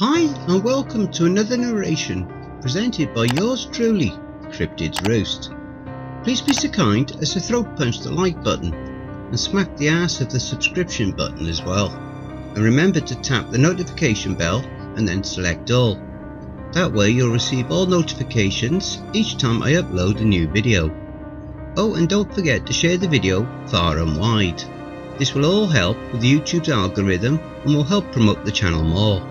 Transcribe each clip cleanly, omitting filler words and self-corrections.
Hi and welcome to another narration presented by yours truly, Cryptids Roost. Please be so kind as to throat punch the like button and smack the ass of the subscription button as well. And remember to tap the notification bell and then select all. That way you'll receive all notifications each time I upload a new video. Oh, and don't forget to share the video far and wide. This will all help with YouTube's algorithm and will help promote the channel more.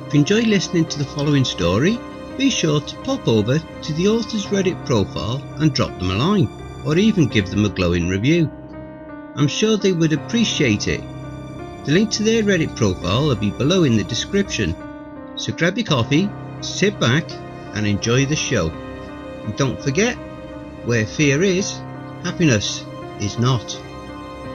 If you enjoy listening to the following story, be sure to pop over to the author's Reddit profile and drop them a line, or even give them a glowing review. I'm sure they would appreciate it. The link to their Reddit profile will be below in the description. So grab your coffee, sit back and enjoy the show. And don't forget, where fear is, happiness is not.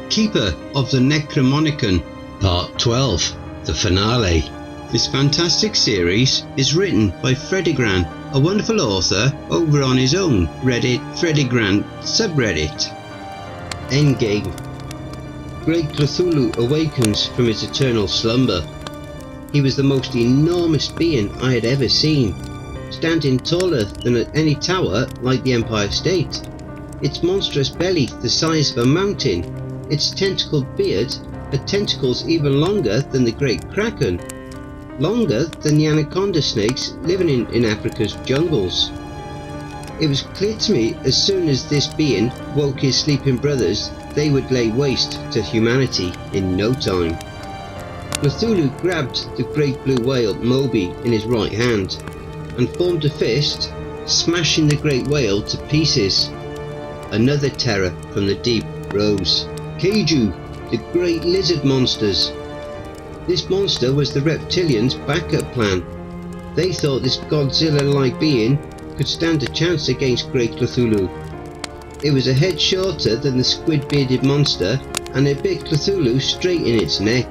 Keeper of the Necronomicon, Part 12, the finale. This fantastic series is written by FREDDEGRAN, a wonderful author over on his own Reddit FREDDEGRAN subreddit. Endgame. Great Cthulhu awakens from his eternal slumber. He was the most enormous being I had ever seen, standing taller than any tower like the Empire State, its monstrous belly the size of a mountain, its tentacled beard had tentacles even longer than the great kraken, longer than the anaconda snakes living in Africa's jungles. It was clear to me as soon as this being woke his sleeping brothers, they would lay waste to humanity in no time. Cthulhu grabbed the great blue whale Moby in his right hand and formed a fist, smashing the great whale to pieces. Another terror from the deep rose. Kaiju, the great lizard monsters. This monster was the reptilians' backup plan. They thought this Godzilla-like being could stand a chance against Great Cthulhu. It was a head shorter than the squid-bearded monster and it bit Cthulhu straight in its neck.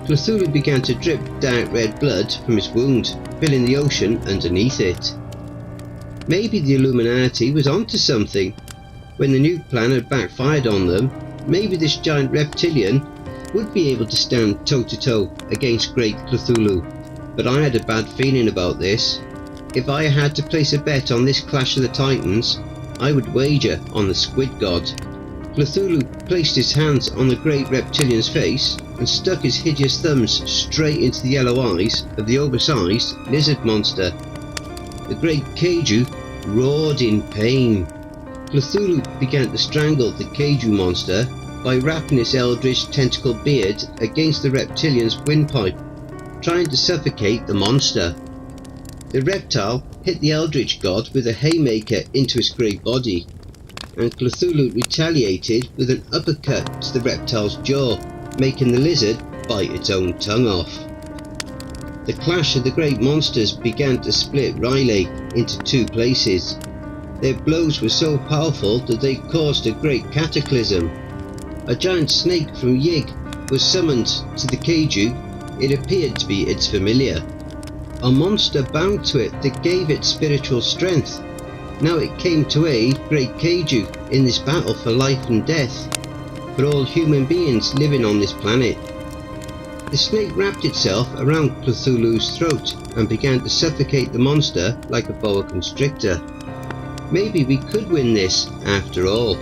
Cthulhu began to drip dark red blood from his wound, filling the ocean underneath it. Maybe the Illuminati was onto something. When the nuke plan had backfired on them, maybe this giant reptilian would be able to stand toe-to-toe against Great Cthulhu. But I had a bad feeling about this. If I had to place a bet on this Clash of the Titans, I would wager on the Squid God. Cthulhu placed his hands on the great reptilian's face and stuck his hideous thumbs straight into the yellow eyes of the oversized lizard monster. The great Kaiju roared in pain. Cthulhu began to strangle the Kaiju monster by wrapping his eldritch tentacle beard against the reptilian's windpipe, trying to suffocate the monster. The reptile hit the eldritch god with a haymaker into his great body, and Cthulhu retaliated with an uppercut to the reptile's jaw, making the lizard bite its own tongue off. The clash of the great monsters began to split Riley into two places. Their blows were so powerful that they caused a great cataclysm. A giant snake from Yig was summoned to the Kaiju. It appeared to be its familiar. A monster bound to it that gave it spiritual strength. Now it came to aid Great Kaiju in this battle for life and death for all human beings living on this planet. The snake wrapped itself around Cthulhu's throat and began to suffocate the monster like a boa constrictor. Maybe we could win this after all.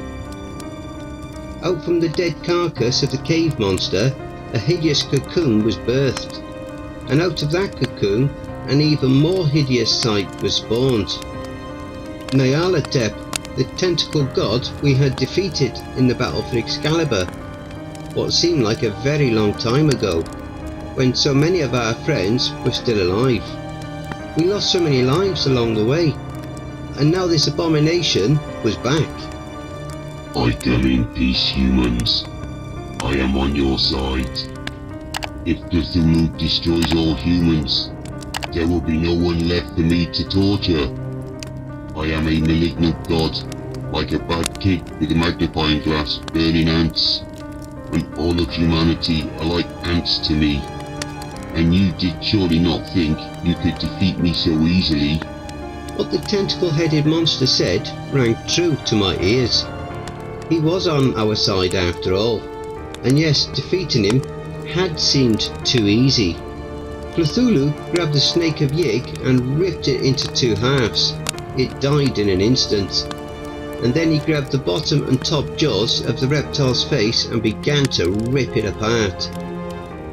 Out from the dead carcass of the cave monster, a hideous cocoon was birthed, and out of that cocoon an even more hideous sight was spawned. Nyarlathotep, the tentacle god we had defeated in the battle for Excalibur, what seemed like a very long time ago, when so many of our friends were still alive. We lost so many lives along the way, and now this abomination was back. I come in peace, humans. I am on your side. If Cthulhu destroys all humans, there will be no one left for me to torture. I am a malignant god, like a bad kid with a magnifying glass burning ants, and all of humanity are like ants to me. And you did surely not think you could defeat me so easily. What the tentacle-headed monster said rang true to my ears. He was on our side after all, and yes, defeating him had seemed too easy. Cthulhu grabbed the snake of Yig and ripped it into 2 halves. It died in an instant. And then he grabbed the bottom and top jaws of the reptile's face and began to rip it apart.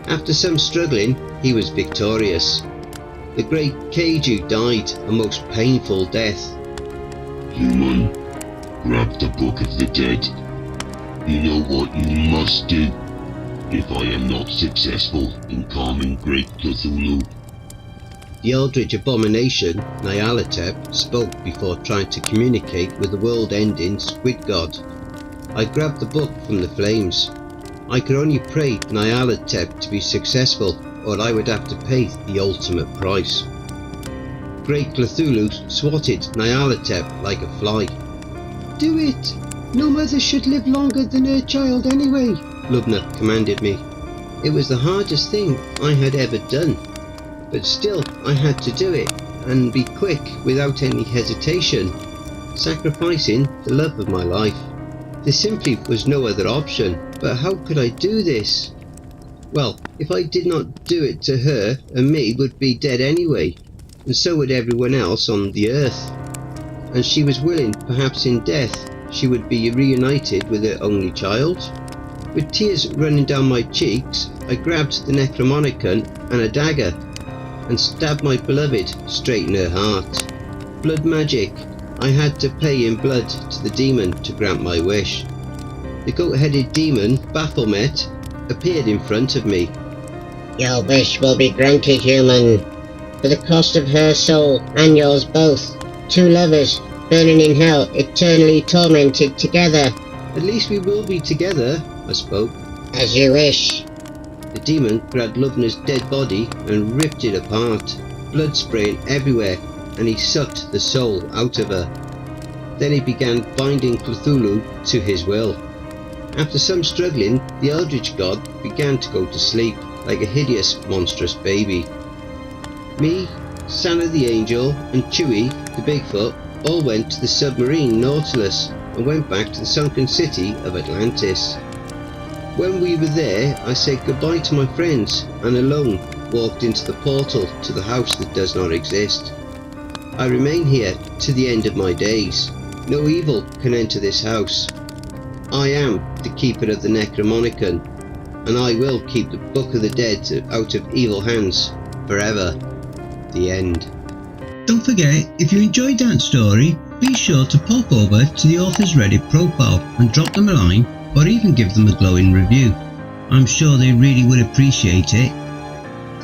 After some struggling, he was victorious. The great Kaiju died a most painful death. Human, grab the Book of the Dead. You know what you must do if I am not successful in calming Great Cthulhu. The eldritch abomination, Nyarlathotep, spoke before trying to communicate with the world-ending squid god. I grabbed the book from the flames. I could only pray Nyarlathotep to be successful, or I would have to pay the ultimate price. Great Cthulhu swatted Nyarlathotep like a fly. "Do it! No mother should live longer than her child anyway," Lubna commanded me. It was the hardest thing I had ever done, but still I had to do it, and be quick without any hesitation, sacrificing the love of my life. There simply was no other option, but how could I do this? Well, if I did not do it to her, and me would be dead anyway, and so would everyone else on the earth. And she was willing, perhaps in death, she would be reunited with her only child. With tears running down my cheeks, I grabbed the Necronomicon and a dagger, and stabbed my beloved straight in her heart. Blood magic. I had to pay in blood to the demon to grant my wish. The goat-headed demon, Baphomet, appeared in front of me. "Your wish will be granted, human, for the cost of her soul and yours both. 2 lovers, burning in hell, eternally tormented together." "At least we will be together," I spoke. "As you wish." The demon grabbed Lubna's dead body and ripped it apart, blood spraying everywhere, and he sucked the soul out of her. Then he began binding Cthulhu to his will. After some struggling, the eldritch god began to go to sleep, like a hideous, monstrous baby. Me, Santa the Angel, and Chewie, the Bigfoot, all went to the submarine Nautilus and went back to the sunken city of Atlantis. When we were there, I said goodbye to my friends and alone walked into the portal to the house that does not exist. I remain here to the end of my days. No evil can enter this house. I am the keeper of the Necronomicon, and I will keep the Book of the Dead out of evil hands forever. The end. Don't forget, if you enjoyed that story, be sure to pop over to the author's Reddit profile and drop them a line, or even give them a glowing review. I'm sure they really would appreciate it.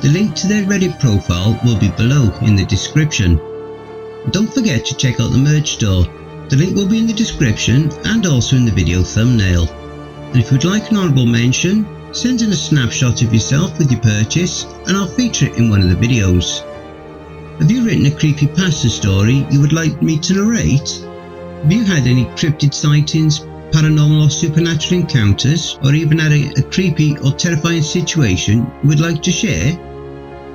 The link to their Reddit profile will be below in the description. Don't forget to check out the merch store. The link will be in the description and also in the video thumbnail. And if you'd like an honourable mention, send in a snapshot of yourself with your purchase and I'll feature it in one of the videos. Have you written a creepypasta story you would like me to narrate? Have you had any cryptid sightings, paranormal or supernatural encounters, or even had a creepy or terrifying situation you would like to share?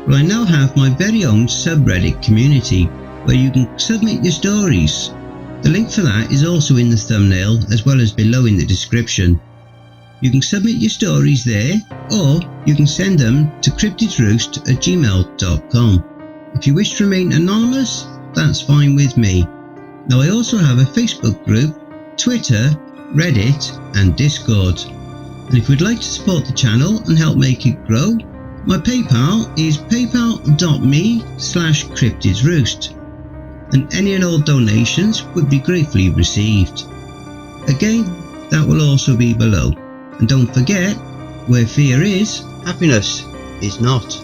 Well, I now have my very own subreddit community where you can submit your stories. The link for that is also in the thumbnail as well as below in the description. You can submit your stories there, or you can send them to cryptidsroost@gmail.com. If you wish to remain anonymous, that's fine with me. Now I also have a Facebook group, Twitter, Reddit and Discord. And if you'd like to support the channel and help make it grow, my PayPal is paypal.me/cryptidsroost. And any and all donations would be gratefully received. Again, that will also be below. And don't forget, where fear is, happiness is not.